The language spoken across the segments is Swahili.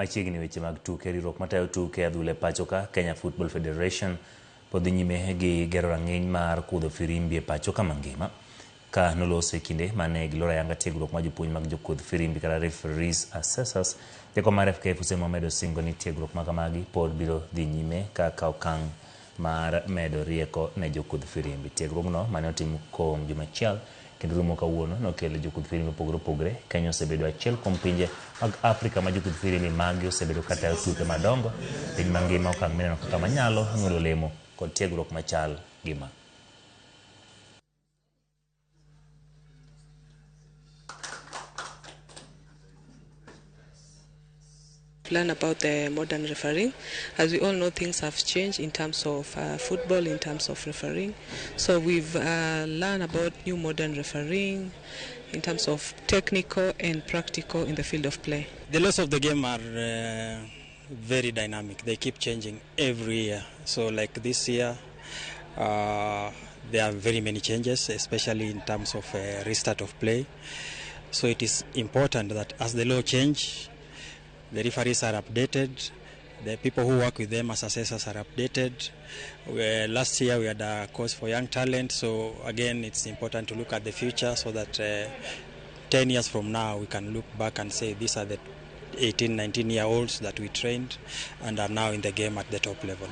machiegni weche mag tuke. Riwruok matayo tuke adhula pacho ka Kenya Football Federation pod dhi nyime gi gero rang'iny mar kudho firimbi e pacho ka mangima, ka noloso e kinde mane giloro ayanga tiegruok mar jopuonj mag jokudh firimbi kata referees assessors. Jakom mar FKF osemedo singo ni tiegruok ma kamagi pod biro dhi nyime kaka okang' mar medo rieko ne jokudh firimbi. Tiegruogno mane otim kuom juma achiel kendo rumo kawuono nokelo jokudh firimbi opogore opogore. Kenya osebedo achiel kuom pinje mag Afrika ma jokudh firimbi magi osebedo katayo tuke madongo. Piny mangima okang' mineno kaka manyalo ng'ulo lemo kod tiegruok machal gi ma. Learn about the modern refereeing. As we all know, things have changed in terms of football, in terms of refereeing. So we've learned about new modern refereeing in terms of technical and practical in the field of play. The laws of the game are very dynamic. They keep changing every year. So like this year, there are very many changes, especially in terms of restart of play. So it is important that as the law change, the referees are updated, the people who work with them as assessors are updated. Last year we had a course for young talent, so again it's important to look at the future so that 10 years from now we can look back and say these are the 18, 19-year-olds that we trained and are now in the game at the top level.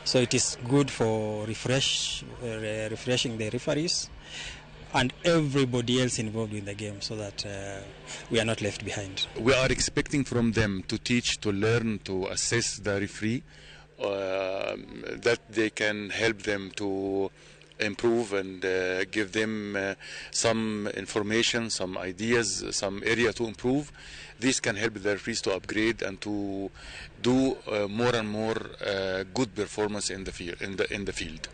So it is good for refreshing the referees and everybody else involved in the game so that we are not left behind. We are expecting from them to teach, to learn, to assess the referee, that they can help them to improve and give them some information, some ideas, some area to improve. This can help the referees to upgrade and to do more and more good performance in the field.